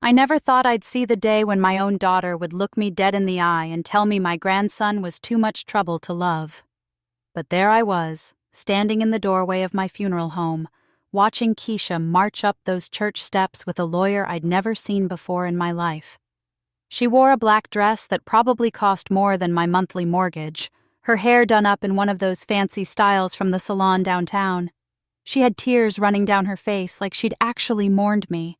I never thought I'd see the day when my own daughter would look me dead in the eye and tell me my grandson was too much trouble to love. But there I was, standing in the doorway of my funeral home, watching Keisha march up those church steps with a lawyer I'd never seen before in my life. She wore a black dress that probably cost more than my monthly mortgage, her hair done up in one of those fancy styles from the salon downtown. She had tears running down her face like she'd actually mourned me,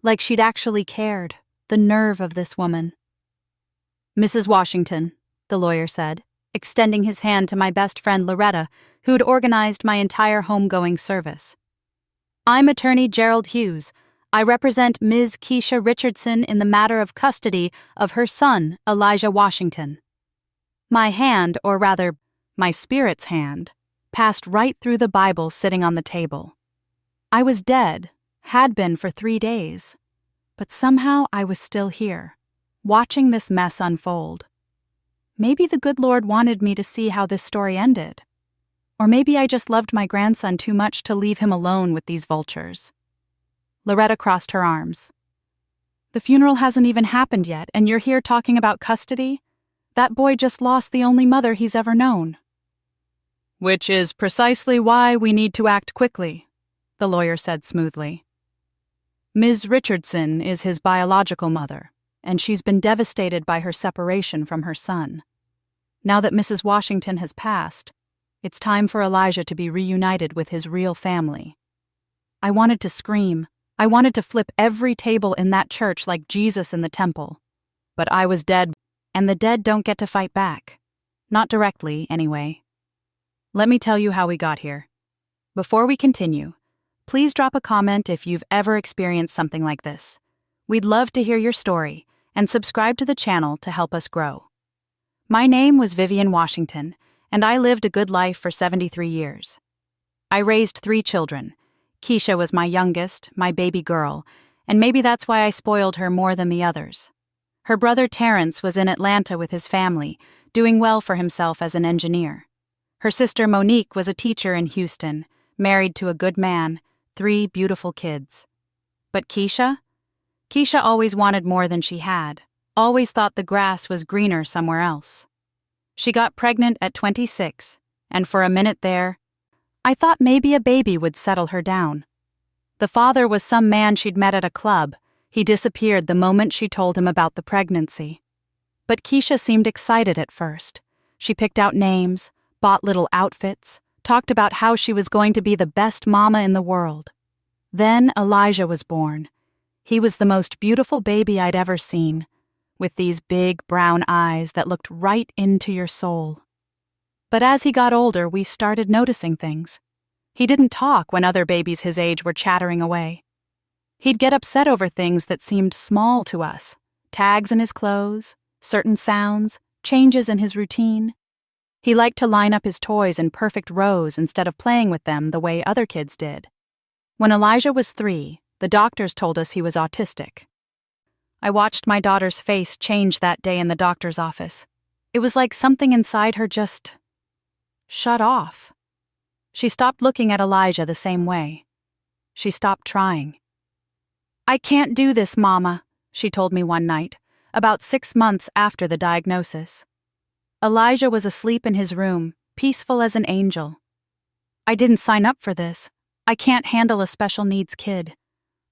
like she'd actually cared. The nerve of this woman. "Mrs. Washington," the lawyer said, extending his hand to my best friend Loretta, who'd organized my entire homegoing service. "I'm attorney Gerald Hughes. I represent Ms. Keisha Richardson in the matter of custody of her son, Elijah Washington." My hand, or rather, my spirit's hand, passed right through the Bible sitting on the table. I was dead, had been for 3 days, but somehow I was still here, watching this mess unfold. Maybe the good Lord wanted me to see how this story ended. Or maybe I just loved my grandson too much to leave him alone with these vultures. Loretta crossed her arms. "The funeral hasn't even happened yet, and you're here talking about custody? That boy just lost the only mother he's ever known." "Which is precisely why we need to act quickly," the lawyer said smoothly. "Ms. Richardson is his biological mother, and she's been devastated by her separation from her son. Now that Mrs. Washington has passed, it's time for Elijah to be reunited with his real family." I wanted to scream. I wanted to flip every table in that church like Jesus in the temple. But I was dead, and the dead don't get to fight back. Not directly, anyway. Let me tell you how we got here. Before we continue, please drop a comment if you've ever experienced something like this. We'd love to hear your story, and subscribe to the channel to help us grow. My name was Vivian Washington, and I lived a good life for 73 years. I raised 3 children. Keisha was my youngest, my baby girl, and maybe that's why I spoiled her more than the others. Her brother Terrence was in Atlanta with his family, doing well for himself as an engineer. Her sister Monique was a teacher in Houston, married to a good man, 3 beautiful kids. But Keisha? Keisha always wanted more than she had, always thought the grass was greener somewhere else. She got pregnant at 26, and for a minute there, I thought maybe a baby would settle her down. The father was some man she'd met at a club. He disappeared the moment she told him about the pregnancy. But Keisha seemed excited at first. She picked out names, bought little outfits, talked about how she was going to be the best mama in the world. Then Elijah was born. He was the most beautiful baby I'd ever seen, with these big brown eyes that looked right into your soul. But as he got older, we started noticing things. He didn't talk when other babies his age were chattering away. He'd get upset over things that seemed small to us, tags in his clothes, certain sounds, changes in his routine. He liked to line up his toys in perfect rows instead of playing with them the way other kids did. When Elijah was 3, the doctors told us he was autistic. I watched my daughter's face change that day in the doctor's office. It was like something inside her just shut off. She stopped looking at Elijah the same way. She stopped trying. "I can't do this, Mama," she told me one night, about 6 months after the diagnosis. Elijah was asleep in his room, peaceful as an angel. "I didn't sign up for this. I can't handle a special needs kid.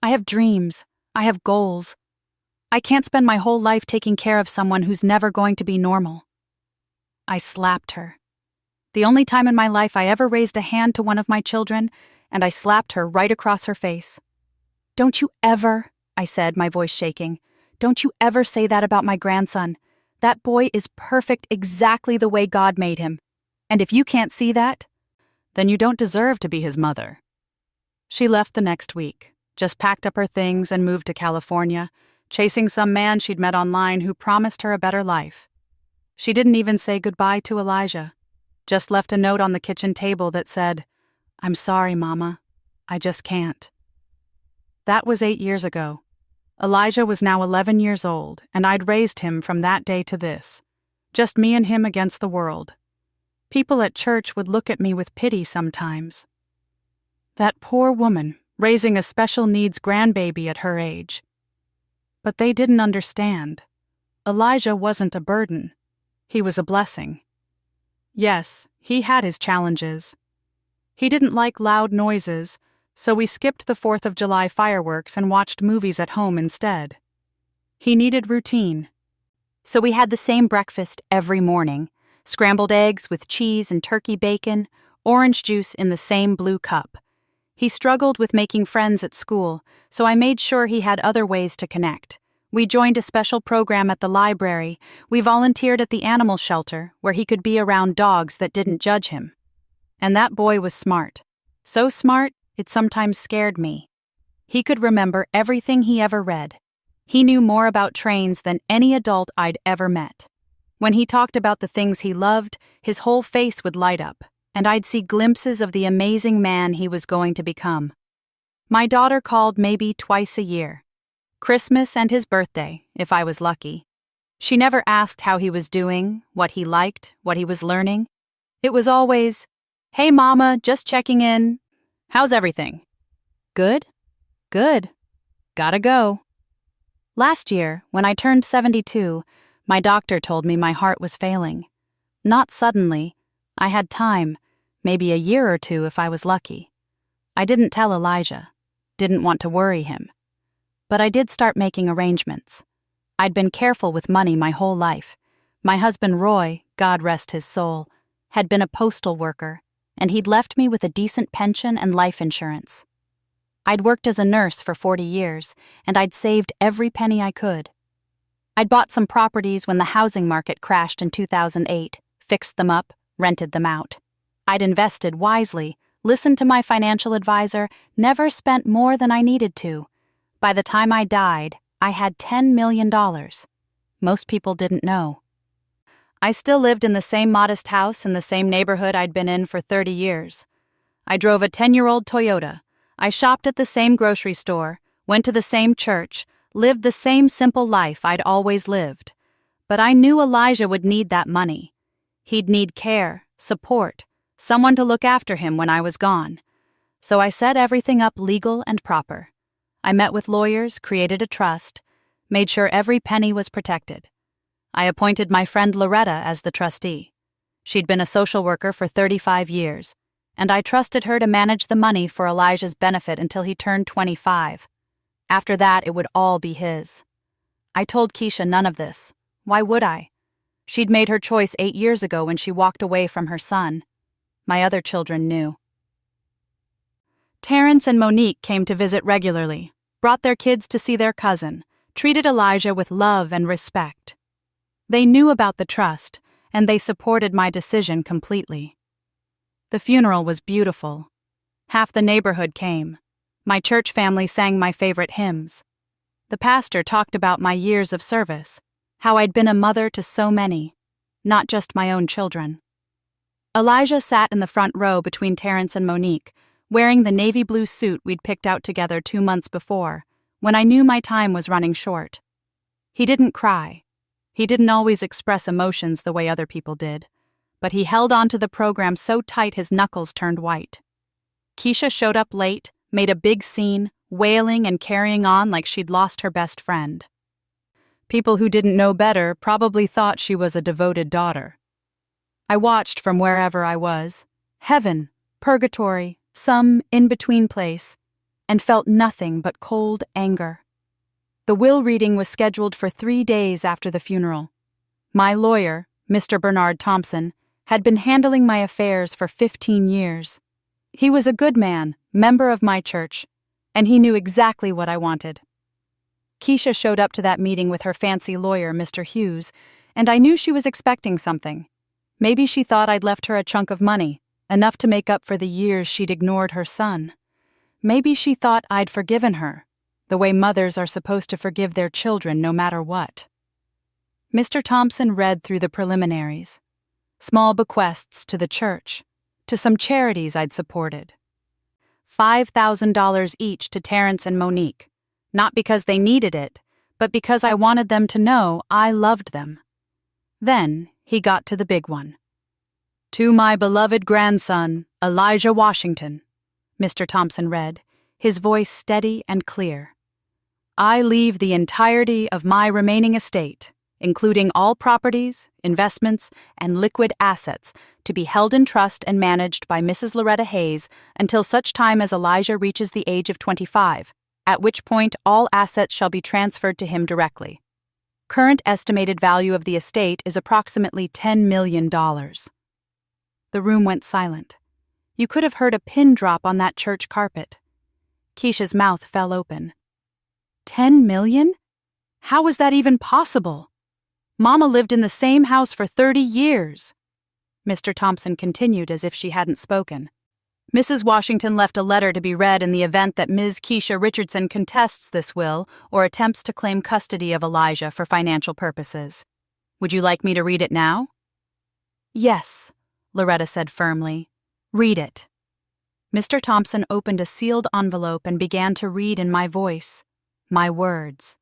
I have dreams. I have goals. I can't spend my whole life taking care of someone who's never going to be normal." I slapped her. The only time in my life I ever raised a hand to one of my children, and I slapped her right across her face. "Don't you ever," I said, my voice shaking, "don't you ever say that about my grandson. That boy is perfect exactly the way God made him. And if you can't see that, then you don't deserve to be his mother." She left the next week, just packed up her things and moved to California, chasing some man she'd met online who promised her a better life. She didn't even say goodbye to Elijah, just left a note on the kitchen table that said, "I'm sorry, Mama. I just can't." That was 8 years ago. Elijah was now 11 years old, and I'd raised him from that day to this. Just me and him against the world. People at church would look at me with pity sometimes. That poor woman, raising a special needs grandbaby at her age. But they didn't understand. Elijah wasn't a burden. He was a blessing. Yes, he had his challenges. He didn't like loud noises, so we skipped the 4th of July fireworks and watched movies at home instead. He needed routine. So we had the same breakfast every morning: scrambled eggs with cheese and turkey bacon, orange juice in the same blue cup. He struggled with making friends at school, so I made sure he had other ways to connect. We joined a special program at the library. We volunteered at the animal shelter, where he could be around dogs that didn't judge him. And that boy was smart. So smart, it sometimes scared me. He could remember everything he ever read. He knew more about trains than any adult I'd ever met. When he talked about the things he loved, his whole face would light up, and I'd see glimpses of the amazing man he was going to become. My daughter called maybe twice a year. Christmas and his birthday, if I was lucky. She never asked how he was doing, what he liked, what he was learning. It was always, "Hey Mama, just checking in. How's everything?" "Good? Good. Gotta go." Last year, when I turned 72, my doctor told me my heart was failing. Not suddenly. I had time, maybe a year or two if I was lucky. I didn't tell Elijah, didn't want to worry him. But I did start making arrangements. I'd been careful with money my whole life. My husband Roy, God rest his soul, had been a postal worker, and he'd left me with a decent pension and life insurance. I'd worked as a nurse for 40 years, and I'd saved every penny I could. I'd bought some properties when the housing market crashed in 2008, fixed them up, rented them out. I'd invested wisely, listened to my financial advisor, never spent more than I needed to. By the time I died, I had $10 million. Most people didn't know. I still lived in the same modest house in the same neighborhood I'd been in for 30 years. I drove a 10-year-old Toyota. I shopped at the same grocery store, went to the same church, lived the same simple life I'd always lived. But I knew Elijah would need that money. He'd need care, support, someone to look after him when I was gone. So I set everything up legal and proper. I met with lawyers, created a trust, made sure every penny was protected. I appointed my friend Loretta as the trustee. She'd been a social worker for 35 years, and I trusted her to manage the money for Elijah's benefit until he turned 25. After that, it would all be his. I told Keisha none of this. Why would I? She'd made her choice 8 years ago when she walked away from her son. My other children knew. Terrence and Monique came to visit regularly, brought their kids to see their cousin, treated Elijah with love and respect. They knew about the trust, and they supported my decision completely. The funeral was beautiful. Half the neighborhood came. My church family sang my favorite hymns. The pastor talked about my years of service, how I'd been a mother to so many, not just my own children. Elijah sat in the front row between Terrence and Monique, wearing the navy blue suit we'd picked out together 2 months before, when I knew my time was running short. He didn't cry. He didn't always express emotions the way other people did, but he held onto the program so tight his knuckles turned white. Keisha showed up late, made a big scene, wailing and carrying on like she'd lost her best friend. People who didn't know better probably thought she was a devoted daughter. I watched from wherever I was, heaven, purgatory, some in-between place, and felt nothing but cold anger. The will reading was scheduled for 3 days after the funeral. My lawyer, Mr. Bernard Thompson, had been handling my affairs for 15 years. He was a good man, member of my church, and he knew exactly what I wanted. Keisha showed up to that meeting with her fancy lawyer, Mr. Hughes, and I knew she was expecting something. Maybe she thought I'd left her a chunk of money, enough to make up for the years she'd ignored her son. Maybe she thought I'd forgiven her, the way mothers are supposed to forgive their children no matter what. Mr. Thompson read through the preliminaries. Small bequests to the church, to some charities I'd supported. $5,000 each to Terrence and Monique, not because they needed it, but because I wanted them to know I loved them. Then he got to the big one. "To my beloved grandson, Elijah Washington," Mr. Thompson read, his voice steady and clear. I leave the entirety of my remaining estate, including all properties, investments, and liquid assets, to be held in trust and managed by Mrs. Loretta Hayes until such time as Elijah reaches the age of 25, at which point all assets shall be transferred to him directly. Current estimated value of the estate is approximately $10 million. The room went silent. You could have heard a pin drop on that church carpet. Keisha's mouth fell open. 10 million? How was that even possible? Mama lived in the same house for 30 years. Mr. Thompson continued as if she hadn't spoken. Mrs. Washington left a letter to be read in the event that Ms. Keisha Richardson contests this will or attempts to claim custody of Elijah for financial purposes. Would you like me to read it now? Yes, Loretta said firmly. Read it. Mr. Thompson opened a sealed envelope and began to read in my voice, my words.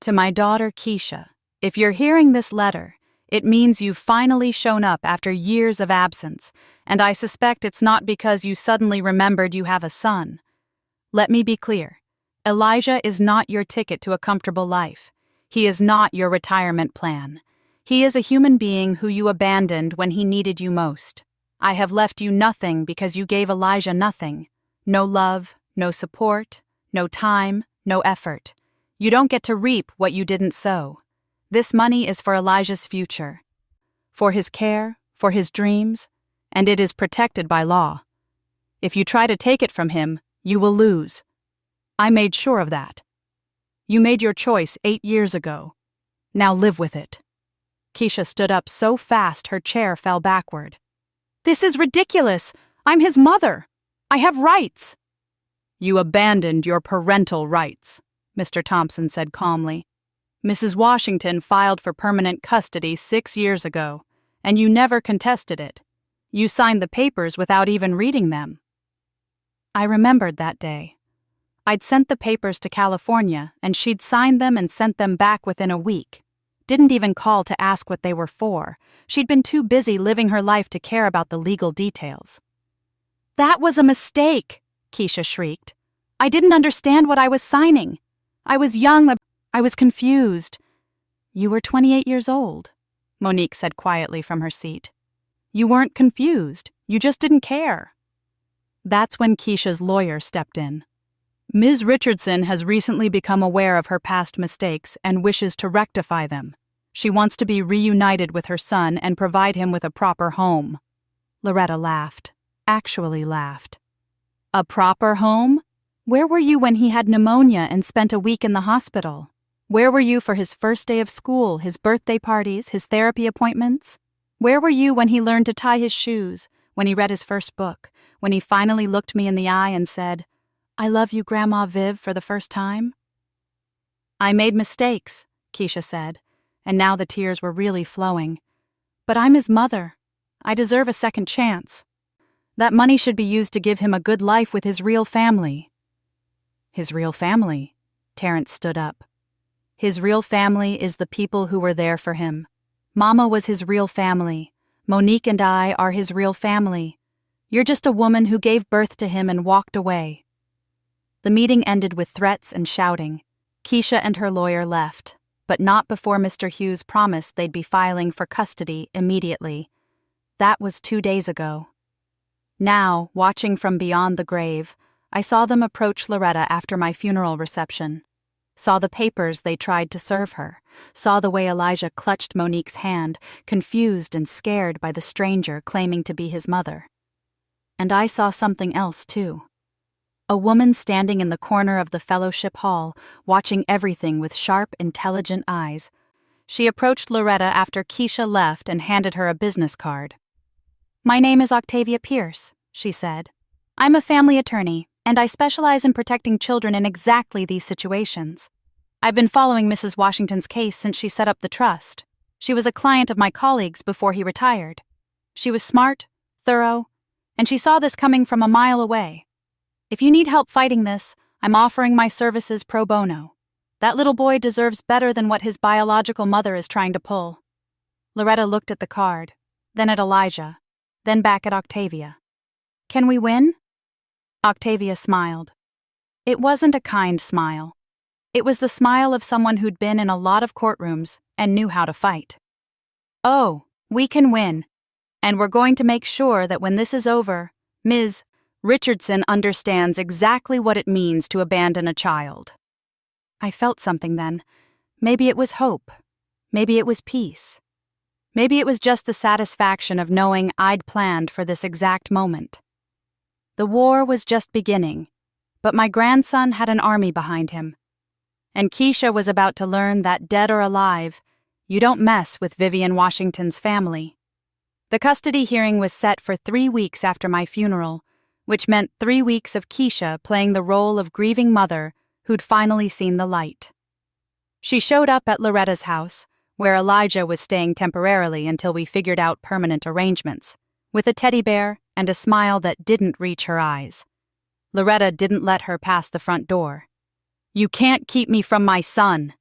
To my daughter Keisha, if you're hearing this letter, it means you've finally shown up after years of absence, and I suspect it's not because you suddenly remembered you have a son. Let me be clear. Elijah is not your ticket to a comfortable life. He is not your retirement plan. He is a human being who you abandoned when he needed you most. I have left you nothing because you gave Elijah nothing. No love, no support, no time, no effort. You don't get to reap what you didn't sow. This money is for Elijah's future, for his care, for his dreams, and it is protected by law. If you try to take it from him, you will lose. I made sure of that. You made your choice 8 years ago. Now live with it. Keisha stood up so fast her chair fell backward. This is ridiculous. I'm his mother. I have rights. You abandoned your parental rights, Mr. Thompson said calmly. Mrs. Washington filed for permanent custody 6 years ago, and you never contested it. You signed the papers without even reading them. I remembered that day. I'd sent the papers to California, and she'd signed them and sent them back within a week. Didn't even call to ask what they were for. She'd been too busy living her life to care about the legal details. That was a mistake, Keisha shrieked. I didn't understand what I was signing. I was young. I was confused. You were 28 years old, Monique said quietly from her seat. You weren't confused. You just didn't care. That's when Keisha's lawyer stepped in. Ms. Richardson has recently become aware of her past mistakes and wishes to rectify them. She wants to be reunited with her son and provide him with a proper home. Loretta laughed. Actually laughed. A proper home? Where were you when he had pneumonia and spent a week in the hospital? Where were you for his first day of school, his birthday parties, his therapy appointments? Where were you when he learned to tie his shoes, when he read his first book, when he finally looked me in the eye and said, I love you, Grandma Viv, for the first time? I made mistakes, Keisha said, and now the tears were really flowing. But I'm his mother. I deserve a second chance. That money should be used to give him a good life with his real family. His real family? Terrence stood up. His real family is the people who were there for him. Mama was his real family. Monique and I are his real family. You're just a woman who gave birth to him and walked away. The meeting ended with threats and shouting. Keisha and her lawyer left, but not before Mr. Hughes promised they'd be filing for custody immediately. That was 2 days ago. Now, watching from beyond the grave, I saw them approach Loretta after my funeral reception. Saw the papers they tried to serve her, saw the way Elijah clutched Monique's hand, confused and scared by the stranger claiming to be his mother. And I saw something else, too. A woman standing in the corner of the fellowship hall, watching everything with sharp, intelligent eyes. She approached Loretta after Keisha left and handed her a business card. My name is Octavia Pierce, she said. I'm a family attorney, and I specialize in protecting children in exactly these situations. I've been following Mrs. Washington's case since she set up the trust. She was a client of my colleague's before he retired. She was smart, thorough, and she saw this coming from a mile away. If you need help fighting this, I'm offering my services pro bono. That little boy deserves better than what his biological mother is trying to pull. Loretta looked at the card, then at Elijah, then back at Octavia. Can we win? Octavia smiled. It wasn't a kind smile. It was the smile of someone who'd been in a lot of courtrooms and knew how to fight. "Oh, we can win. And we're going to make sure that when this is over, Ms. Richardson understands exactly what it means to abandon a child." I felt something then. Maybe it was hope. Maybe it was peace. Maybe it was just the satisfaction of knowing I'd planned for this exact moment. The war was just beginning, but my grandson had an army behind him. And Keisha was about to learn that, dead or alive, you don't mess with Vivian Washington's family. The custody hearing was set for 3 weeks after my funeral, which meant 3 weeks of Keisha playing the role of grieving mother who'd finally seen the light. She showed up at Loretta's house, where Elijah was staying temporarily until we figured out permanent arrangements, with a teddy bear and a smile that didn't reach her eyes. Loretta didn't let her pass the front door. "You can't keep me from my son,"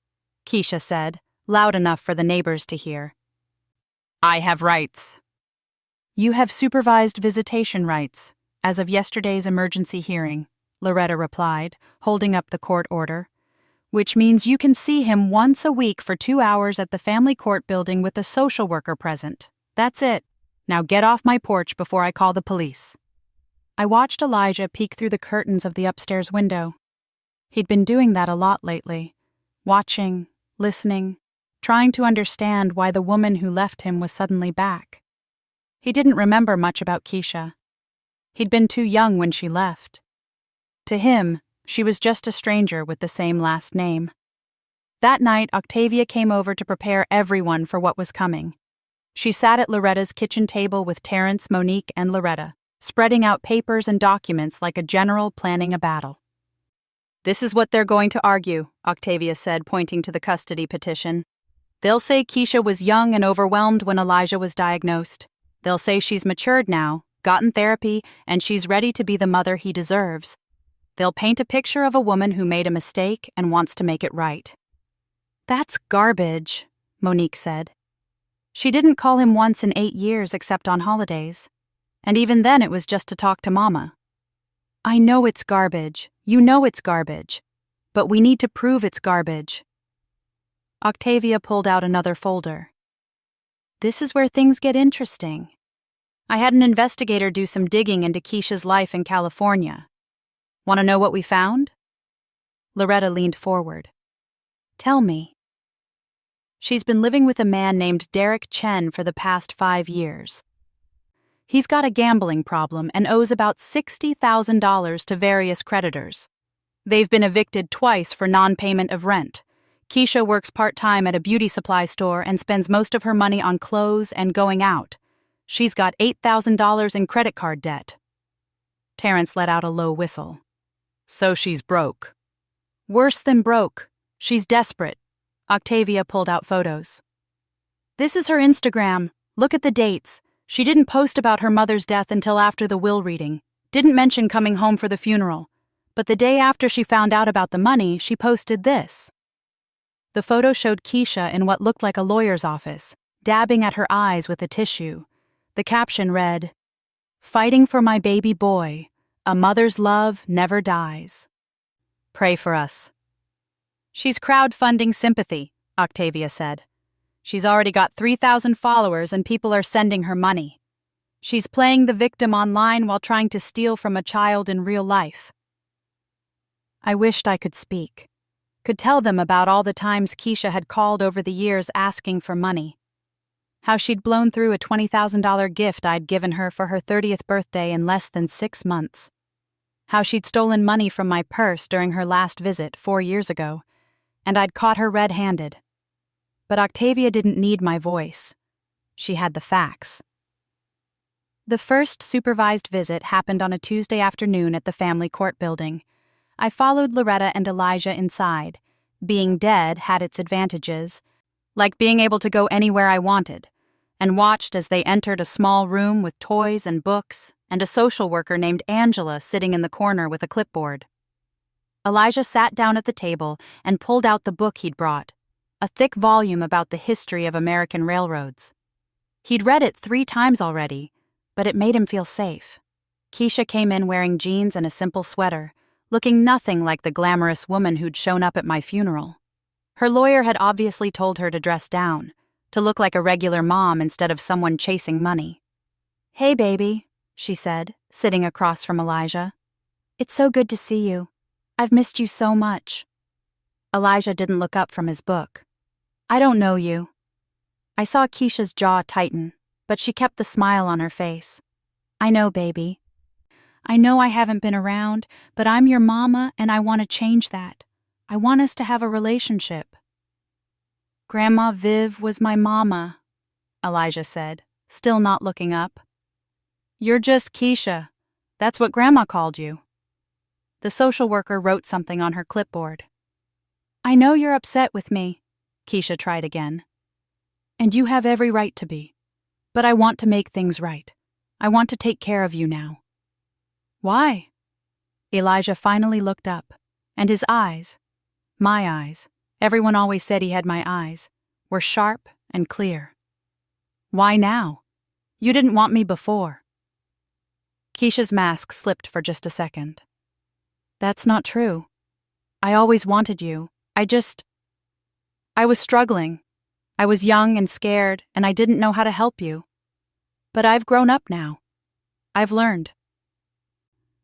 Keisha said, loud enough for the neighbors to hear. "I have rights." "You have supervised visitation rights, as of yesterday's emergency hearing," Loretta replied, holding up the court order, "which means you can see him once a week for 2 hours at the family court building with a social worker present. That's it. Now get off my porch before I call the police." I watched Elijah peek through the curtains of the upstairs window. He'd been doing that a lot lately, watching, listening, trying to understand why the woman who left him was suddenly back. He didn't remember much about Keisha. He'd been too young when she left. To him, she was just a stranger with the same last name. That night, Octavia came over to prepare everyone for what was coming. She sat at Loretta's kitchen table with Terrence, Monique, and Loretta, spreading out papers and documents like a general planning a battle. "This is what they're going to argue," Octavia said, pointing to the custody petition. "They'll say Keisha was young and overwhelmed when Elijah was diagnosed. They'll say she's matured now, gotten therapy, and she's ready to be the mother he deserves. They'll paint a picture of a woman who made a mistake and wants to make it right." "That's garbage," Monique said. She didn't call him once in 8 years except on holidays. And even then it was just to talk to Mama. "I know it's garbage. You know it's garbage. But we need to prove it's garbage." Octavia pulled out another folder. "This is where things get interesting. I had an investigator do some digging into Keisha's life in California. Want to know what we found?" Loretta leaned forward. "Tell me." "She's been living with a man named Derek Chen for the past 5 years. He's got a gambling problem and owes about $60,000 to various creditors. They've been evicted twice for non-payment of rent. Keisha works part-time at a beauty supply store and spends most of her money on clothes and going out. She's got $8,000 in credit card debt." Terrence let out a low whistle. "So she's broke." "Worse than broke. She's desperate." Octavia pulled out photos. "This is her Instagram. Look at the dates. She didn't post about her mother's death until after the will reading. Didn't mention coming home for the funeral. But the day after she found out about the money, she posted this." The photo showed Keisha in what looked like a lawyer's office, dabbing at her eyes with a tissue. The caption read, "Fighting for my baby boy. A mother's love never dies. Pray for us." "She's crowdfunding sympathy," Octavia said. "She's already got 3,000 followers and people are sending her money. She's playing the victim online while trying to steal from a child in real life." I wished I could speak, could tell them about all the times Keisha had called over the years asking for money. How she'd blown through a $20,000 gift I'd given her for her 30th birthday in less than 6 months. How she'd stolen money from my purse during her last visit 4 years ago, and I'd caught her red-handed. But Octavia didn't need my voice. She had the facts. The first supervised visit happened on a Tuesday afternoon at the family court building. I followed Loretta and Elijah inside. Being dead had its advantages, like being able to go anywhere I wanted, and watched as they entered a small room with toys and books, and a social worker named Angela sitting in the corner with a clipboard. Elijah sat down at the table and pulled out the book he'd brought, a thick volume about the history of American railroads. He'd read it 3 times already, but it made him feel safe. Keisha came in wearing jeans and a simple sweater, looking nothing like the glamorous woman who'd shown up at my funeral. Her lawyer had obviously told her to dress down, to look like a regular mom instead of someone chasing money. "Hey, baby," she said, sitting across from Elijah. "It's so good to see you. I've missed you so much." Elijah didn't look up from his book. "I don't know you." I saw Keisha's jaw tighten, but she kept the smile on her face. "I know, baby. I know I haven't been around, but I'm your mama and I want to change that. I want us to have a relationship." "Grandma Viv was my mama," Elijah said, still not looking up. "You're just Keisha. That's what Grandma called you." The social worker wrote something on her clipboard. "I know you're upset with me," Keisha tried again. "And you have every right to be. But I want to make things right. I want to take care of you now." "Why?" Elijah finally looked up, and his eyes, my eyes, everyone always said he had my eyes, were sharp and clear. "Why now? You didn't want me before." Keisha's mask slipped for just a second. "That's not true. I always wanted you. I was struggling. I was young and scared, and I didn't know how to help you. But I've grown up now. I've learned.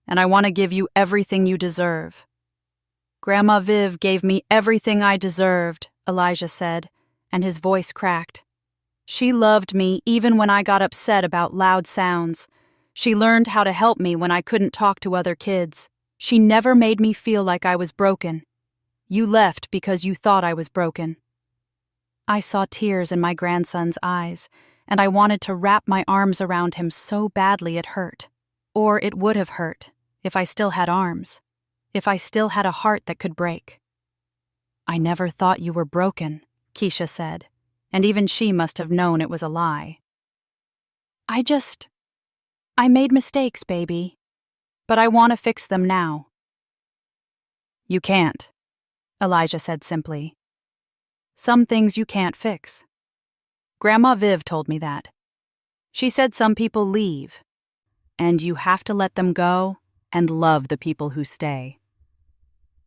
And I want to give you everything you deserve." "Grandma Viv gave me everything I deserved," Elijah said, and his voice cracked. "She loved me even when I got upset about loud sounds. She learned how to help me when I couldn't talk to other kids. She never made me feel like I was broken. You left because you thought I was broken." I saw tears in my grandson's eyes, and I wanted to wrap my arms around him so badly it hurt. Or it would have hurt, if I still had arms, if I still had a heart that could break. "I never thought you were broken," Keisha said, and even she must have known it was a lie. I made mistakes, baby, but I want to fix them now." "You can't," Elijah said simply. "Some things you can't fix. Grandma Viv told me that. She said some people leave, and you have to let them go and love the people who stay."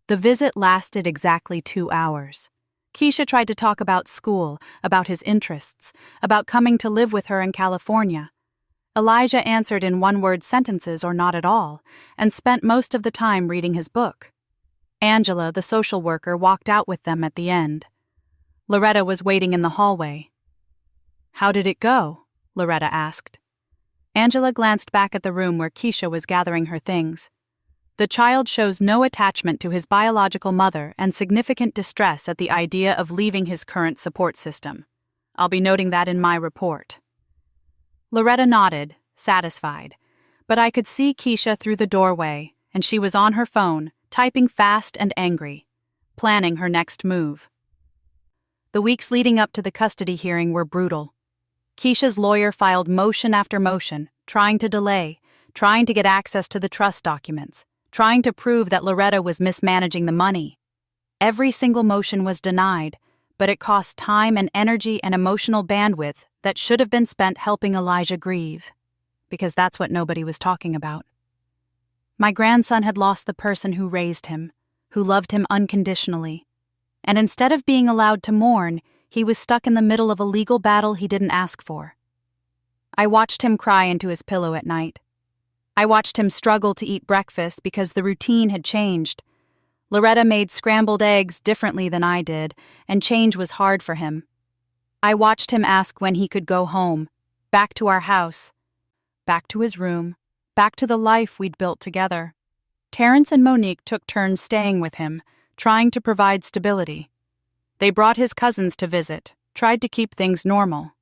The visit lasted exactly 2 hours. Keisha tried to talk about school, about his interests, about coming to live with her in California. Elijah answered in one-word sentences or not at all, and spent most of the time reading his book. Angela, the social worker, walked out with them at the end. Loretta was waiting in the hallway. "How did it go?" Loretta asked. Angela glanced back at the room where Keisha was gathering her things. "The child shows no attachment to his biological mother and significant distress at the idea of leaving his current support system. I'll be noting that in my report." Loretta nodded, satisfied, but I could see Keisha through the doorway, and she was on her phone, typing fast and angry, planning her next move. The weeks leading up to the custody hearing were brutal. Keisha's lawyer filed motion after motion, trying to delay, trying to get access to the trust documents, trying to prove that Loretta was mismanaging the money. Every single motion was denied, but it cost time and energy and emotional bandwidth that should have been spent helping Elijah grieve, because that's what nobody was talking about. My grandson had lost the person who raised him, who loved him unconditionally, and instead of being allowed to mourn, he was stuck in the middle of a legal battle he didn't ask for. I watched him cry into his pillow at night. I watched him struggle to eat breakfast because the routine had changed. Loretta made scrambled eggs differently than I did, and change was hard for him. I watched him ask when he could go home, back to our house, back to his room, back to the life we'd built together. Terrence and Monique took turns staying with him, trying to provide stability. They brought his cousins to visit, tried to keep things normal.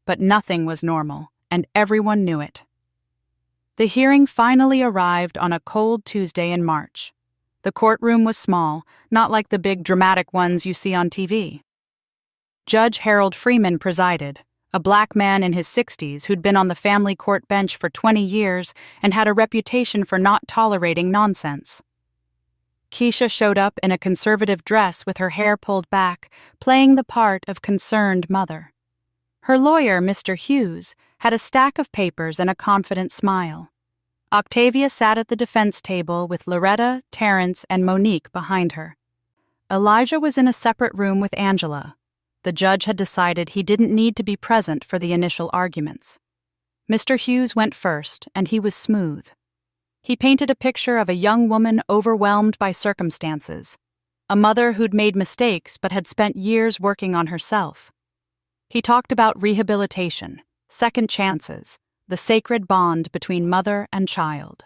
But nothing was normal, and everyone knew it. The hearing finally arrived on a cold Tuesday in March. The courtroom was small, not like the big dramatic ones you see on TV. Judge Harold Freeman presided, a black man in his 60s who'd been on the family court bench for 20 years and had a reputation for not tolerating nonsense. Keisha showed up in a conservative dress with her hair pulled back, playing the part of concerned mother. Her lawyer, Mr. Hughes, had a stack of papers and a confident smile. Octavia sat at the defense table with Loretta, Terrence, and Monique behind her. Elijah was in a separate room with Angela. The judge had decided he didn't need to be present for the initial arguments. Mr. Hughes went first, and he was smooth. He painted a picture of a young woman overwhelmed by circumstances, a mother who'd made mistakes but had spent years working on herself. He talked about rehabilitation, second chances, the sacred bond between mother and child.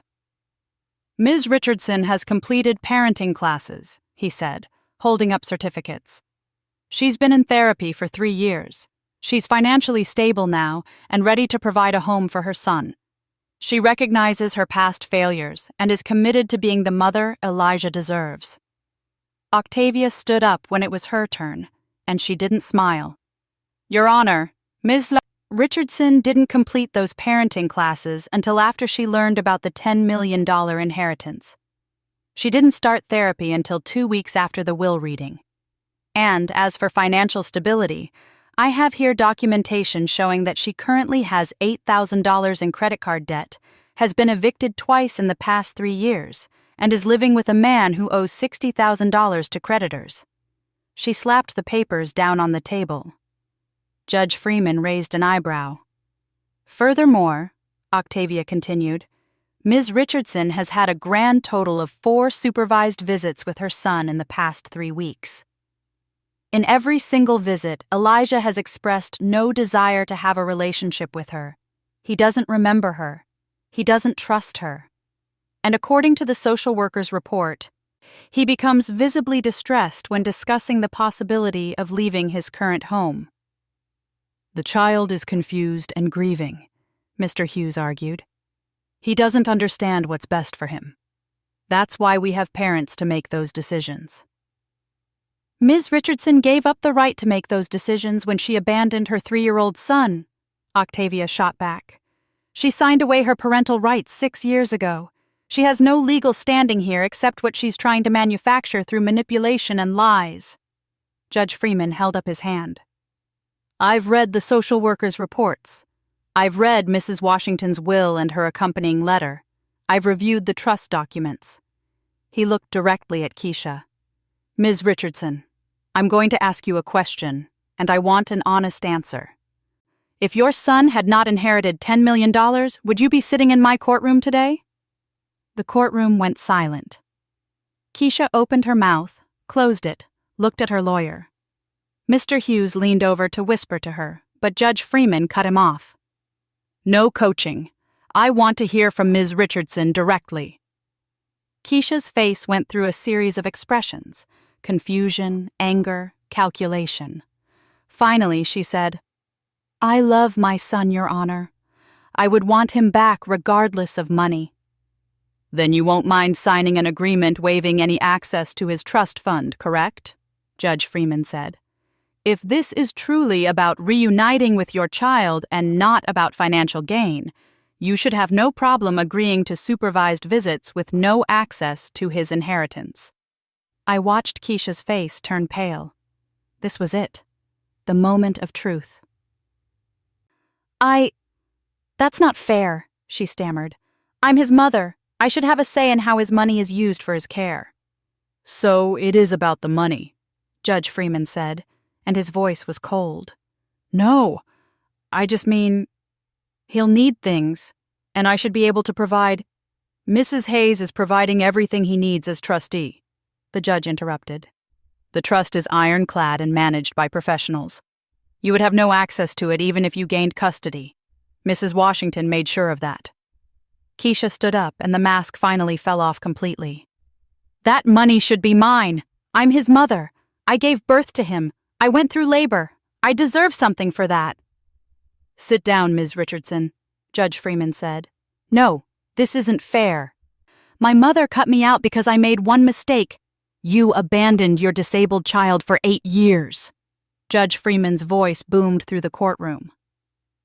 Ms. Richardson has completed parenting classes, he said, holding up certificates. She's been in therapy for 3 years. She's financially stable now and ready to provide a home for her son. She recognizes her past failures and is committed to being the mother Elijah deserves. Octavia stood up when it was her turn, and she didn't smile. Your Honor, Ms. Richardson didn't complete those parenting classes until after she learned about the $10 million inheritance. She didn't start therapy until 2 weeks after the will reading. And as for financial stability, I have here documentation showing that she currently has $8,000 in credit card debt, has been evicted twice in the past 3 years, and is living with a man who owes $60,000 to creditors. She slapped the papers down on the table. Judge Freeman raised an eyebrow. Furthermore, Octavia continued, Ms. Richardson has had a grand total of 4 supervised visits with her son in the past 3 weeks. In every single visit, Elijah has expressed no desire to have a relationship with her. He doesn't remember her. He doesn't trust her. And according to the social worker's report, he becomes visibly distressed when discussing the possibility of leaving his current home. The child is confused and grieving, Mr. Hughes argued. He doesn't understand what's best for him. That's why we have parents to make those decisions. Ms. Richardson gave up the right to make those decisions when she abandoned her 3-year-old son, Octavia shot back. She signed away her parental rights 6 years ago. She has no legal standing here except what she's trying to manufacture through manipulation and lies. Judge Freeman held up his hand. I've read the social worker's reports. I've read Mrs. Washington's will and her accompanying letter. I've reviewed the trust documents. He looked directly at Keisha. Ms. Richardson, I'm going to ask you a question, and I want an honest answer. If your son had not inherited $10 million, would you be sitting in my courtroom today? The courtroom went silent. Keisha opened her mouth, closed it, looked at her lawyer. Mr. Hughes leaned over to whisper to her, but Judge Freeman cut him off. No coaching. I want to hear from Ms. Richardson directly. Keisha's face went through a series of expressions: confusion, anger, calculation. Finally, she said, I love my son, Your Honor. I would want him back regardless of money. Then you won't mind signing an agreement waiving any access to his trust fund, correct? Judge Freeman said. If this is truly about reuniting with your child and not about financial gain, you should have no problem agreeing to supervised visits with no access to his inheritance. I watched Keisha's face turn pale. This was it. The moment of truth. That's not fair, she stammered. I'm his mother. I should have a say in how his money is used for his care. So it is about the money, Judge Freeman said, and his voice was cold. No, I just mean, he'll need things, and I should be able to provide. Mrs. Hayes is providing everything he needs as trustee, the judge interrupted. The trust is ironclad and managed by professionals. You would have no access to it even if you gained custody. Mrs. Washington made sure of that. Keisha stood up, and the mask finally fell off completely. That money should be mine. I'm his mother. I gave birth to him. I went through labor. I deserve something for that. Sit down, Ms. Richardson, Judge Freeman said. No, this isn't fair. My mother cut me out because I made one mistake. You abandoned your disabled child for 8 years. Judge Freeman's voice boomed through the courtroom.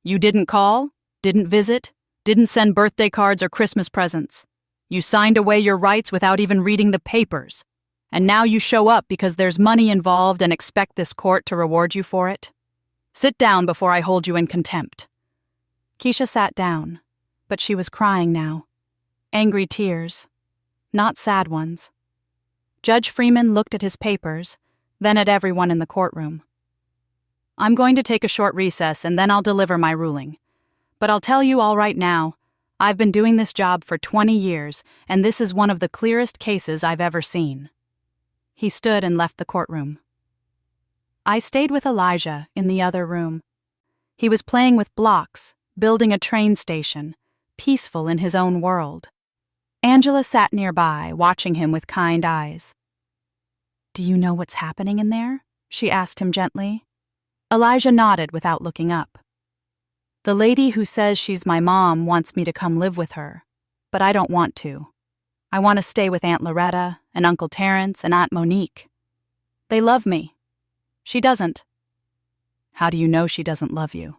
You didn't call, didn't visit, didn't send birthday cards or Christmas presents. You signed away your rights without even reading the papers. And now you show up because there's money involved and expect this court to reward you for it? Sit down before I hold you in contempt. Keisha sat down, but she was crying now. Angry tears. Not sad ones. Judge Freeman looked at his papers, then at everyone in the courtroom. I'm going to take a short recess and then I'll deliver my ruling. But I'll tell you all right now, I've been doing this job for 20 years, and this is one of the clearest cases I've ever seen. He stood and left the courtroom. I stayed with Elijah in the other room. He was playing with blocks, building a train station, peaceful in his own world. Angela sat nearby, watching him with kind eyes. "Do you know what's happening in there?" she asked him gently. Elijah nodded without looking up. "The lady who says she's my mom wants me to come live with her, but I don't want to. I want to stay with Aunt Loretta and Uncle Terrence and Aunt Monique. They love me. She doesn't." "How do you know she doesn't love you?"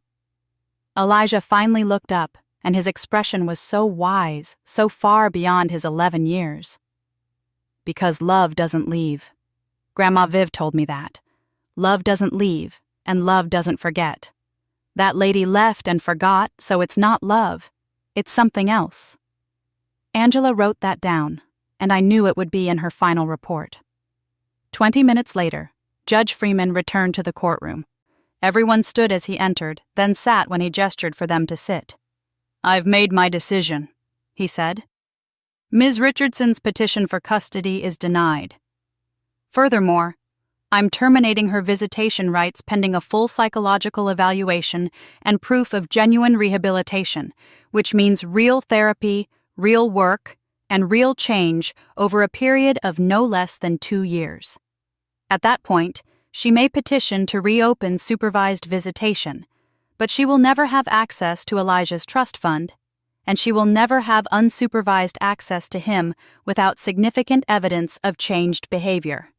Elijah finally looked up, and his expression was so wise, so far beyond his 11 years. "Because love doesn't leave. Grandma Viv told me that. Love doesn't leave, and love doesn't forget. That lady left and forgot, so it's not love. It's something else." Angela wrote that down, and I knew it would be in her final report. 20 minutes later, Judge Freeman returned to the courtroom. Everyone stood as he entered, then sat when he gestured for them to sit. "I've made my decision," he said. "Ms. Richardson's petition for custody is denied. Furthermore, I'm terminating her visitation rights pending a full psychological evaluation and proof of genuine rehabilitation, which means real therapy, real work, and real change over a period of no less than 2 years. At that point, she may petition to reopen supervised visitation, but she will never have access to Elijah's trust fund, and she will never have unsupervised access to him without significant evidence of changed behavior."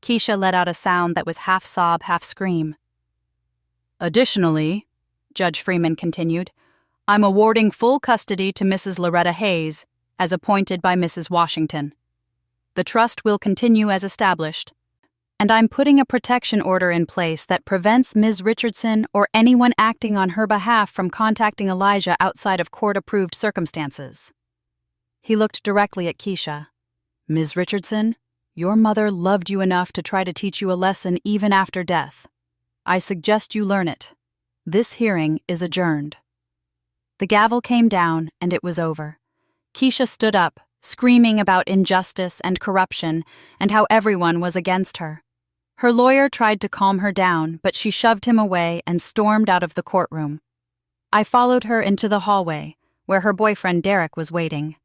Keisha let out a sound that was half sob, half scream. "Additionally," Judge Freeman continued, "I'm awarding full custody to Mrs. Loretta Hayes, as appointed by Mrs. Washington. The trust will continue as established, and I'm putting a protection order in place that prevents Ms. Richardson or anyone acting on her behalf from contacting Elijah outside of court-approved circumstances." He looked directly at Keisha. "Ms. Richardson, your mother loved you enough to try to teach you a lesson even after death. I suggest you learn it. This hearing is adjourned." The gavel came down, and it was over. Keisha stood up, screaming about injustice and corruption and how everyone was against her. Her lawyer tried to calm her down, but she shoved him away and stormed out of the courtroom. I followed her into the hallway, where her boyfriend Derek was waiting.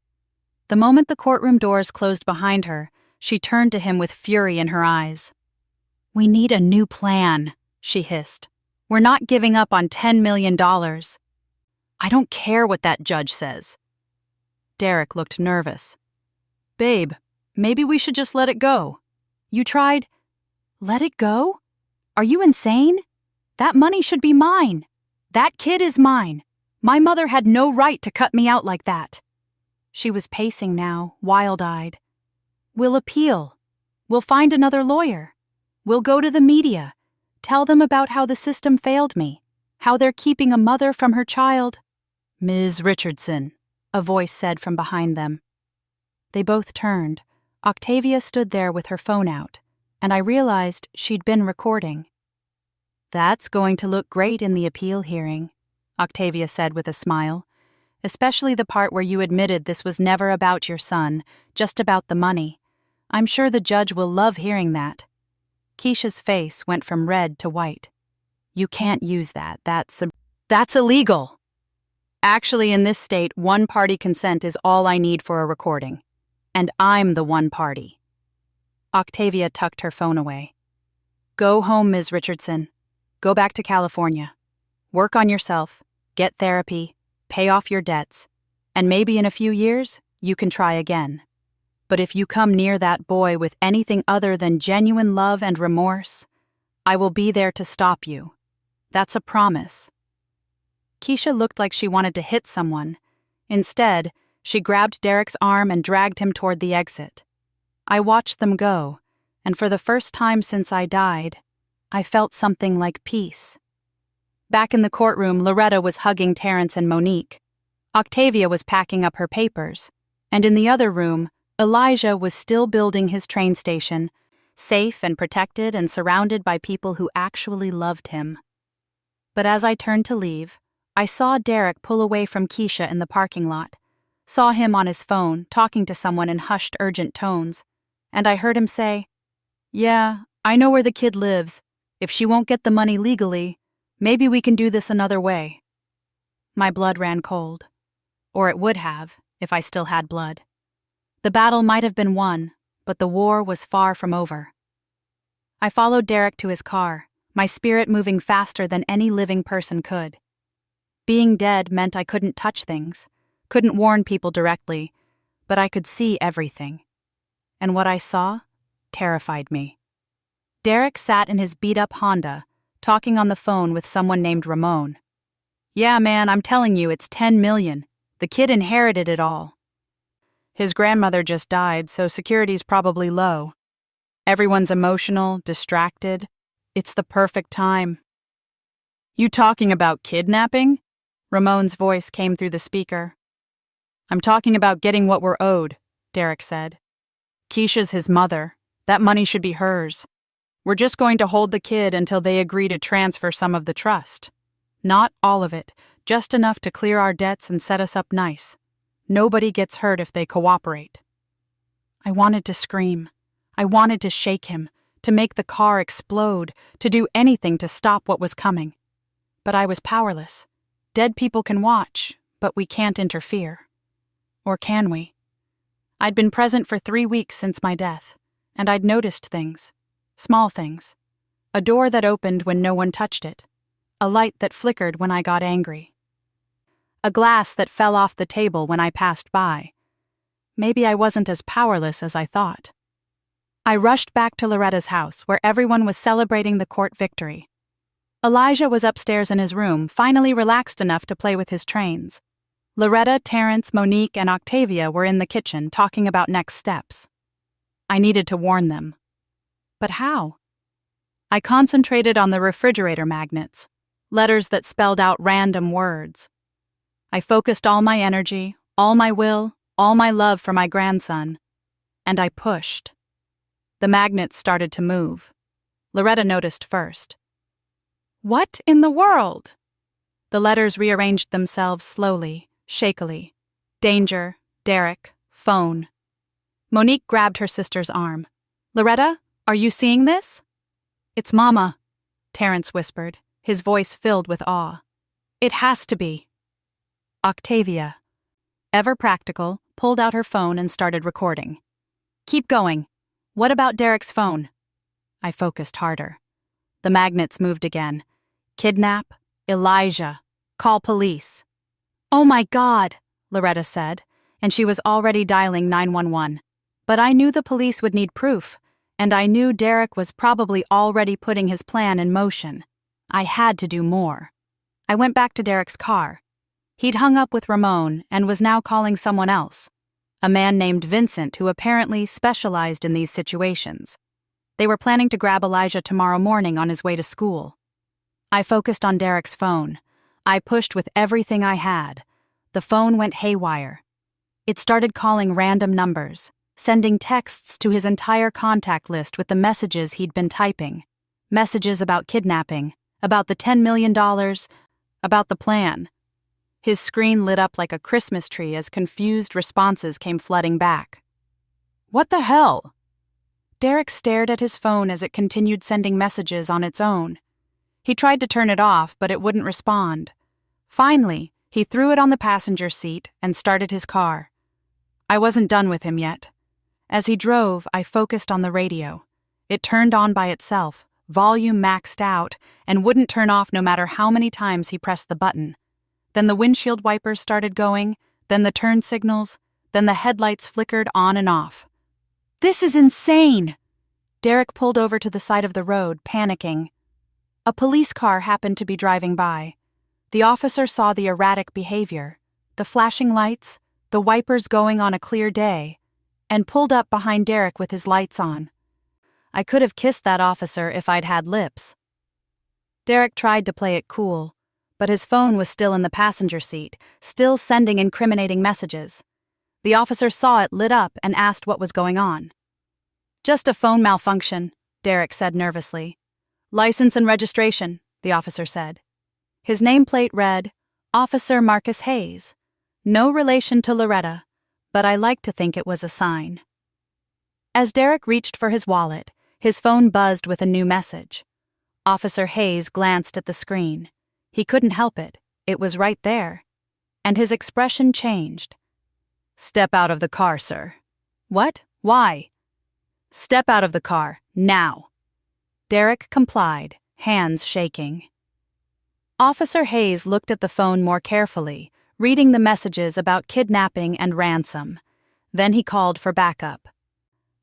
The moment the courtroom doors closed behind her, she turned to him with fury in her eyes. "We need a new plan," she hissed. "We're not giving up on $10 million. I don't care what that judge says." Derek looked nervous. "Babe, maybe we should just let it go. You tried—" "Let it go? Are you insane? That money should be mine. That kid is mine. My mother had no right to cut me out like that." She was pacing now, wild-eyed. "We'll appeal. We'll find another lawyer. We'll go to the media. Tell them about how the system failed me, how they're keeping a mother from her child." "Ms. Richardson," a voice said from behind them. They both turned. Octavia stood there with her phone out, and I realized she'd been recording. "That's going to look great in the appeal hearing," Octavia said with a smile, "especially the part where you admitted this was never about your son, just about the money. I'm sure the judge will love hearing that." Keisha's face went from red to white. "You can't use that. That's illegal. Actually, in this state, one-party consent is all I need for a recording. And I'm the one party." Octavia tucked her phone away. "Go home, Ms. Richardson. Go back to California. Work on yourself, get therapy, pay off your debts, and maybe in a few years, you can try again. But if you come near that boy with anything other than genuine love and remorse, I will be there to stop you. That's a promise." Keisha looked like she wanted to hit someone. Instead, she grabbed Derek's arm and dragged him toward the exit. I watched them go, and for the first time since I died, I felt something like peace. Back in the courtroom, Loretta was hugging Terrence and Monique. Octavia was packing up her papers, and in the other room, Elijah was still building his train station, safe and protected and surrounded by people who actually loved him. But as I turned to leave, I saw Derek pull away from Keisha in the parking lot, saw him on his phone talking to someone in hushed, urgent tones, and I heard him say, "Yeah, I know where the kid lives. If she won't get the money legally, maybe we can do this another way." My blood ran cold. Or it would have, if I still had blood. The battle might have been won, but the war was far from over. I followed Derek to his car, my spirit moving faster than any living person could. Being dead meant I couldn't touch things, couldn't warn people directly, but I could see everything. And what I saw terrified me. Derek sat in his beat-up Honda, talking on the phone with someone named Ramon. "Yeah, man, I'm telling you, it's 10 million. The kid inherited it all. His grandmother just died, so security's probably low. Everyone's emotional, distracted. It's the perfect time." "You talking about kidnapping?" Ramon's voice came through the speaker. "I'm talking about getting what we're owed," Derek said. "Keisha's his mother. That money should be hers. We're just going to hold the kid until they agree to transfer some of the trust. Not all of it, just enough to clear our debts and set us up nice. Nobody gets hurt if they cooperate." I wanted to scream. I wanted to shake him, to make the car explode, to do anything to stop what was coming. But I was powerless. Dead people can watch, but we can't interfere. Or can we? I'd been present for 3 weeks since my death, and I'd noticed things. Small things. A door that opened when no one touched it. A light that flickered when I got angry. A glass that fell off the table when I passed by. Maybe I wasn't as powerless as I thought. I rushed back to Loretta's house, where everyone was celebrating the court victory. Elijah was upstairs in his room, finally relaxed enough to play with his trains. Loretta, Terrence, Monique, and Octavia were in the kitchen talking about next steps. I needed to warn them. But how? I concentrated on the refrigerator magnets, letters that spelled out random words. I focused all my energy, all my will, all my love for my grandson, and I pushed. The magnets started to move. Loretta noticed first. "What in the world?" The letters rearranged themselves slowly, shakily. Danger, Derek, phone. Monique grabbed her sister's arm. "Loretta, are you seeing this?" "It's Mama," Terrence whispered, his voice filled with awe. "It has to be." Octavia, ever practical, pulled out her phone and started recording. "Keep going. What about Derek's phone?" I focused harder. The magnets moved again. "Kidnap, Elijah, call police." "Oh my God," Loretta said, and she was already dialing 911. But I knew the police would need proof, and I knew Derek was probably already putting his plan in motion. I had to do more. I went back to Derek's car. He'd hung up with Ramon and was now calling someone else, a man named Vincent who apparently specialized in these situations. They were planning to grab Elijah tomorrow morning on his way to school. I focused on Derek's phone. I pushed with everything I had. The phone went haywire. It started calling random numbers, sending texts to his entire contact list with the messages he'd been typing. Messages about kidnapping, about the $10 million, about the plan. His screen lit up like a Christmas tree as confused responses came flooding back. "What the hell?" Derek stared at his phone as it continued sending messages on its own. He tried to turn it off, but it wouldn't respond. Finally, he threw it on the passenger seat and started his car. I wasn't done with him yet. As he drove, I focused on the radio. It turned on by itself, volume maxed out, and wouldn't turn off no matter how many times he pressed the button. Then the windshield wipers started going, then the turn signals, then the headlights flickered on and off. "This is insane!" Derek pulled over to the side of the road, panicking. A police car happened to be driving by. The officer saw the erratic behavior, the flashing lights, the wipers going on a clear day, and pulled up behind Derek with his lights on. I could have kissed that officer if I'd had lips. Derek tried to play it cool, but his phone was still in the passenger seat, still sending incriminating messages. The officer saw it lit up and asked what was going on. "Just a phone malfunction," Derek said nervously. "License and registration," the officer said. His nameplate read, "Officer Marcus Hayes. No relation to Loretta, but I like to think it was a sign." As Derek reached for his wallet, his phone buzzed with a new message. Officer Hayes glanced at the screen. He couldn't help it. It was right there. And his expression changed. "Step out of the car, sir." "What? Why?" "Step out of the car, now." Derek complied, hands shaking. Officer Hayes looked at the phone more carefully, reading the messages about kidnapping and ransom. Then he called for backup.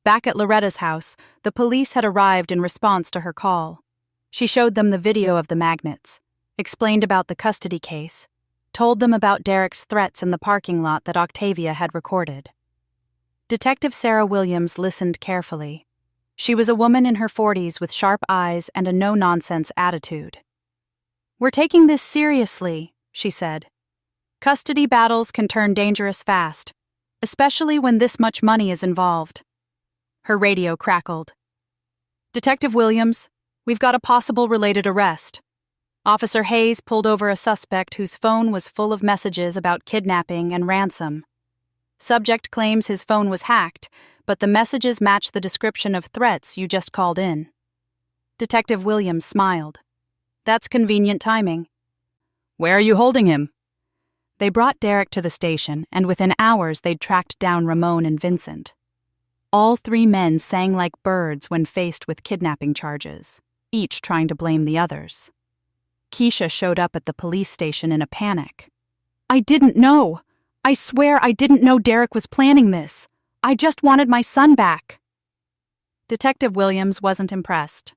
Back at Loretta's house, the police had arrived in response to her call. She showed them the video of the magnets, explained about the custody case, told them about Derek's threats in the parking lot that Octavia had recorded. Detective Sarah Williams listened carefully. She was a woman in her 40s with sharp eyes and a no-nonsense attitude. "We're taking this seriously," she said. "Custody battles can turn dangerous fast, especially when this much money is involved." Her radio crackled. "Detective Williams, we've got a possible related arrest." Officer Hayes pulled over a suspect whose phone was full of messages about kidnapping and ransom. Subject claims his phone was hacked, but the messages match the description of threats you just called in. Detective Williams smiled. "That's convenient timing." "Where are you holding him?" They brought Derek to the station, and within hours they'd tracked down Ramon and Vincent. All three men sang like birds when faced with kidnapping charges, each trying to blame the others. Keisha showed up at the police station in a panic. "I didn't know. I swear I didn't know Derek was planning this. I just wanted my son back." Detective Williams wasn't impressed.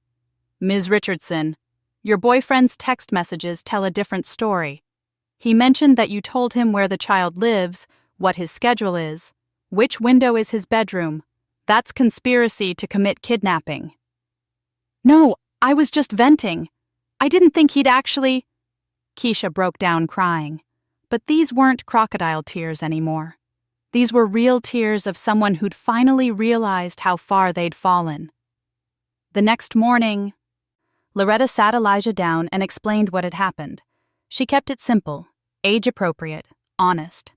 "Ms. Richardson, your boyfriend's text messages tell a different story. He mentioned that you told him where the child lives, what his schedule is, which window is his bedroom. That's conspiracy to commit kidnapping." "No, I was just venting. I didn't think he'd actually—" Keisha broke down crying. But these weren't crocodile tears anymore. These were real tears of someone who'd finally realized how far they'd fallen. The next morning, Loretta sat Elijah down and explained what had happened. She kept it simple, age-appropriate, honest.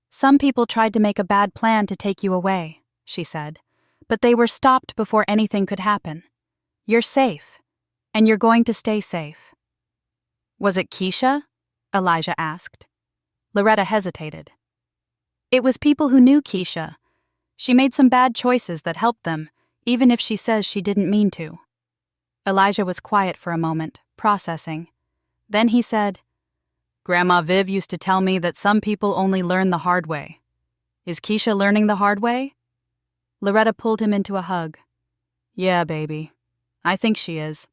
"Some people tried to make a bad plan to take you away," she said, "but they were stopped before anything could happen. You're safe, and you're going to stay safe." "Was it Keisha?" Elijah asked. Loretta hesitated. "It was people who knew Keisha. She made some bad choices that helped them, even if she says she didn't mean to." Elijah was quiet for a moment, processing. Then he said, "Grandma Viv used to tell me that some people only learn the hard way. Is Keisha learning the hard way?" Loretta pulled him into a hug. "Yeah, baby. I think she is."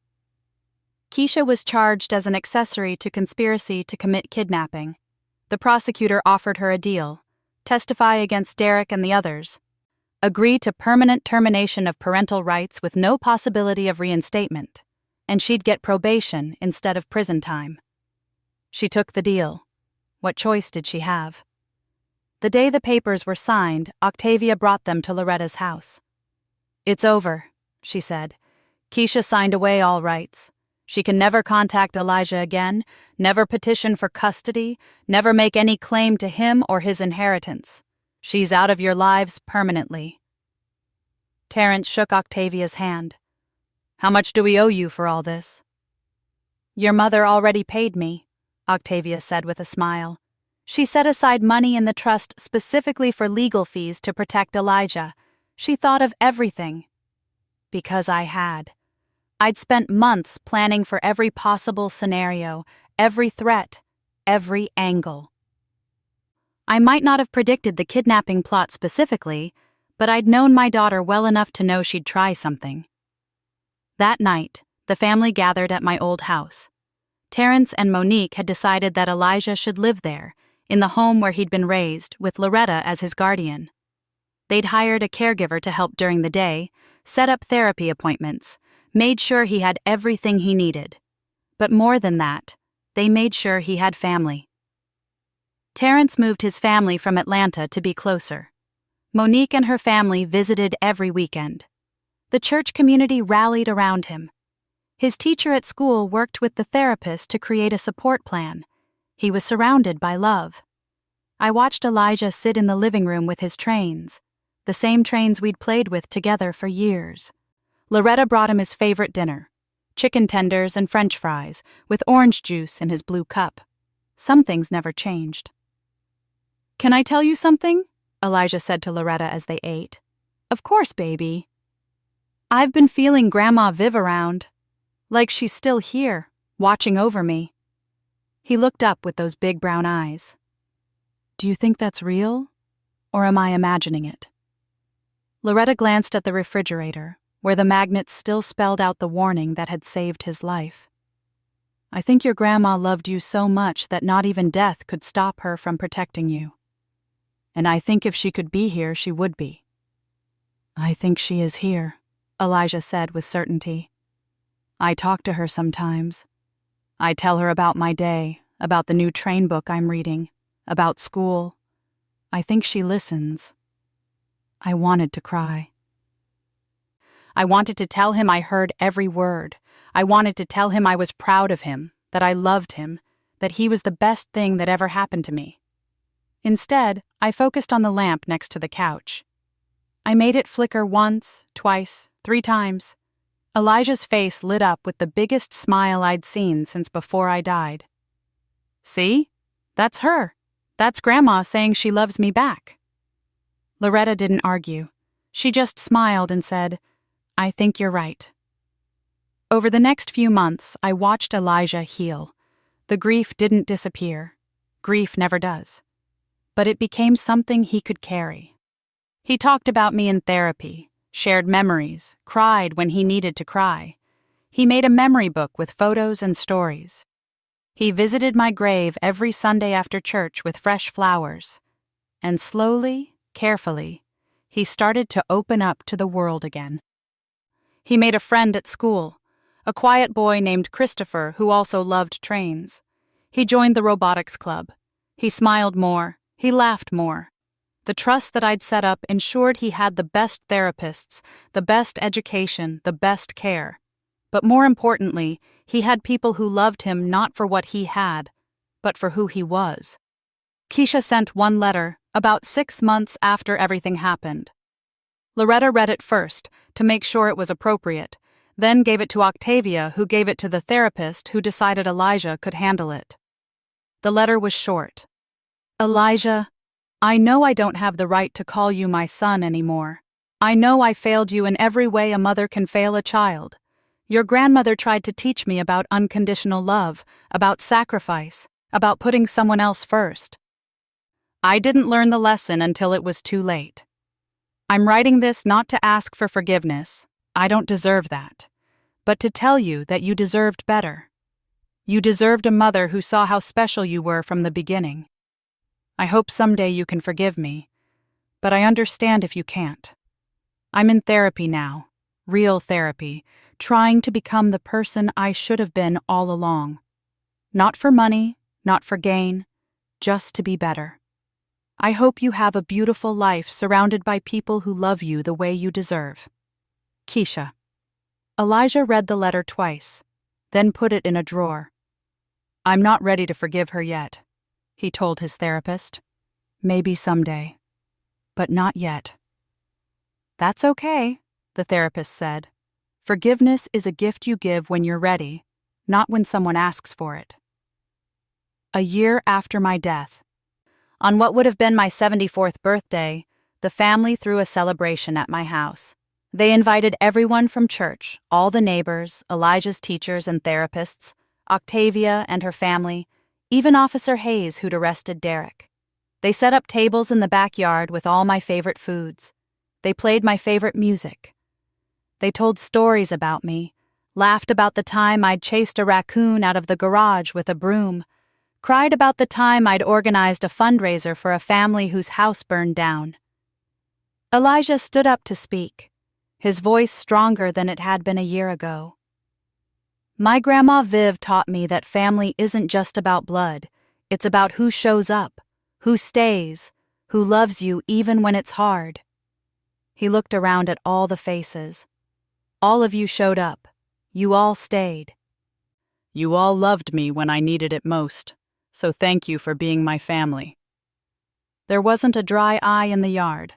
Keisha was charged as an accessory to conspiracy to commit kidnapping. The prosecutor offered her a deal: testify against Derek and the others, agree to permanent termination of parental rights with no possibility of reinstatement, and she'd get probation instead of prison time. She took the deal. What choice did she have? The day the papers were signed, Octavia brought them to Loretta's house. "It's over," she said. "Keisha signed away all rights. She can never contact Elijah again, never petition for custody, never make any claim to him or his inheritance. She's out of your lives permanently." Terrence shook Octavia's hand. "How much do we owe you for all this?" "Your mother already paid me," Octavia said with a smile. "She set aside money in the trust specifically for legal fees to protect Elijah. She thought of everything." "Because I had. I'd spent months planning for every possible scenario, every threat, every angle. I might not have predicted the kidnapping plot specifically, but I'd known my daughter well enough to know she'd try something." That night, the family gathered at my old house. Terrence and Monique had decided that Elijah should live there, in the home where he'd been raised, with Loretta as his guardian. They'd hired a caregiver to help during the day, set up therapy appointments, made sure he had everything he needed. But more than that, They made sure he had family. Terrence moved his family from Atlanta to be closer. Monique and her family visited every weekend. The church community rallied around him. His teacher at school worked with the therapist to create a support plan. He was surrounded by love. I watched Elijah sit in the living room with his trains, the same trains we'd played with together for years. Loretta brought him his favorite dinner, chicken tenders and French fries, with orange juice in his blue cup. Some things never changed. "Can I tell you something?" Elijah said to Loretta as they ate. "Of course, baby." "I've been feeling Grandma Viv around, like she's still here, watching over me." He looked up with those big brown eyes. "Do you think that's real, or am I imagining it?" Loretta glanced at the refrigerator, where the magnets still spelled out the warning that had saved his life. "I think your grandma loved you so much that not even death could stop her from protecting you. And I think if she could be here, she would be." "I think she is here," Elijah said with certainty. "I talk to her sometimes. I tell her about my day, about the new train book I'm reading, about school. I think she listens." I wanted to cry. I wanted to tell him I heard every word. I wanted to tell him I was proud of him, that I loved him, that he was the best thing that ever happened to me. Instead, I focused on the lamp next to the couch. I made it flicker once, twice, 3 times. Elijah's face lit up with the biggest smile I'd seen since before I died. "See? That's her. That's Grandma saying she loves me back." Loretta didn't argue. She just smiled and said, "I think you're right." Over the next few months, I watched Elijah heal. The grief didn't disappear. Grief never does. But it became something he could carry. He talked about me in therapy, shared memories, cried when he needed to cry. He made a memory book with photos and stories. He visited my grave every Sunday after church with fresh flowers. And slowly, carefully, he started to open up to the world again. He made a friend at school, a quiet boy named Christopher who also loved trains. He joined the robotics club. He smiled more. He laughed more. The trust that I'd set up ensured he had the best therapists, the best education, the best care. But more importantly, he had people who loved him not for what he had, but for who he was. Keisha sent one letter about 6 months after everything happened. Loretta read it first to make sure it was appropriate, then gave it to Octavia, who gave it to the therapist who decided Elijah could handle it. The letter was short. "Elijah, I know I don't have the right to call you my son anymore. I know I failed you in every way a mother can fail a child. Your grandmother tried to teach me about unconditional love, about sacrifice, about putting someone else first. I didn't learn the lesson until it was too late. I'm writing this not to ask for forgiveness. I don't deserve that. But to tell you that you deserved better. You deserved a mother who saw how special you were from the beginning. I hope someday you can forgive me, but I understand if you can't. I'm in therapy now, real therapy, trying to become the person I should have been all along. Not for money, not for gain, just to be better. I hope you have a beautiful life surrounded by people who love you the way you deserve. Keisha." Elijah read the letter twice, then put it in a drawer. "I'm not ready to forgive her yet," he told his therapist. "Maybe someday, but not yet." "That's okay," the therapist said. "Forgiveness is a gift you give when you're ready, not when someone asks for it." A year after my death, on what would have been my 74th birthday, the family threw a celebration at my house. They invited everyone from church, all the neighbors, Elijah's teachers and therapists, Octavia and her family, even Officer Hayes, who'd arrested Derek. They set up tables in the backyard with all my favorite foods. They played my favorite music. They told stories about me, laughed about the time I'd chased a raccoon out of the garage with a broom, cried about the time I'd organized a fundraiser for a family whose house burned down. Elijah stood up to speak, his voice stronger than it had been a year ago. My grandma Viv taught me that family isn't just about blood. It's about who shows up, who stays, who loves you even when it's hard. He looked around at all the faces. All of you showed up. You all stayed. You all loved me when I needed it most, so thank you for being my family. There wasn't a dry eye in the yard.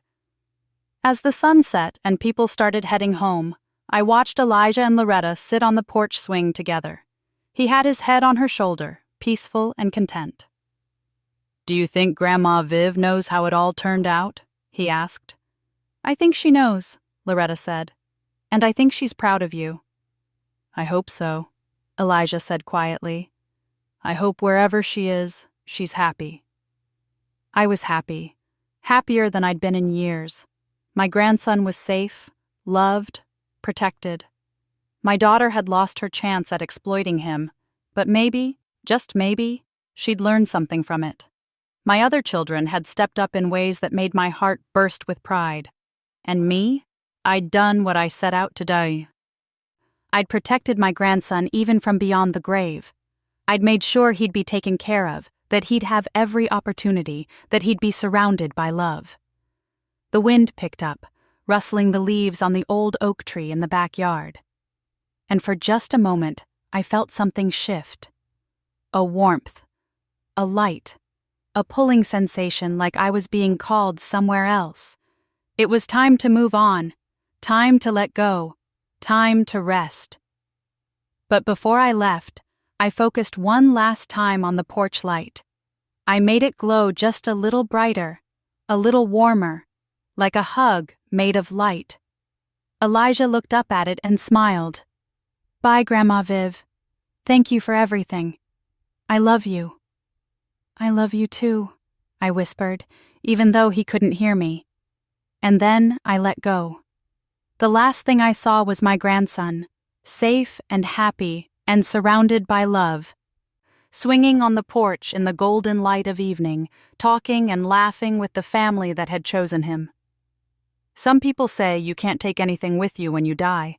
As the sun set and people started heading home, I watched Elijah and Loretta sit on the porch swing together. He had his head on her shoulder, peaceful and content. "Do you think Grandma Viv knows how it all turned out?" he asked. "I think she knows," Loretta said. "And I think she's proud of you." "I hope so," Elijah said quietly. "I hope wherever she is, she's happy." I was happy, happier than I'd been in years. My grandson was safe, loved, protected. My daughter had lost her chance at exploiting him, but maybe, just maybe, she'd learned something from it. My other children had stepped up in ways that made my heart burst with pride. And me? I'd done what I set out to do. I'd protected my grandson even from beyond the grave. I'd made sure he'd be taken care of, that he'd have every opportunity, that he'd be surrounded by love. The wind picked up, rustling the leaves on the old oak tree in the backyard. And for just a moment, I felt something shift. A warmth, a light, a pulling sensation like I was being called somewhere else. It was time to move on, time to let go, time to rest. But before I left, I focused one last time on the porch light. I made it glow just a little brighter, a little warmer, like a hug made of light. Elijah looked up at it and smiled. "Bye, Grandma Viv. Thank you for everything. I love you." "I love you too," I whispered, even though he couldn't hear me. And then I let go. The last thing I saw was my grandson, safe and happy and surrounded by love, swinging on the porch in the golden light of evening, talking and laughing with the family that had chosen him. Some people say you can't take anything with you when you die,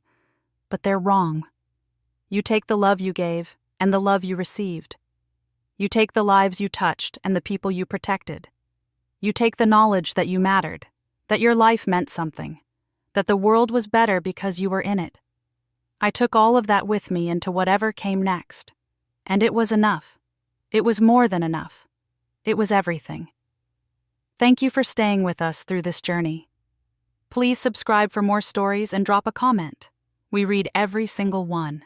but they're wrong. You take the love you gave and the love you received. You take the lives you touched and the people you protected. You take the knowledge that you mattered, that your life meant something, that the world was better because you were in it. I took all of that with me into whatever came next, and it was enough. It was more than enough. It was everything. Thank you for staying with us through this journey. Please subscribe for more stories and drop a comment. We read every single one.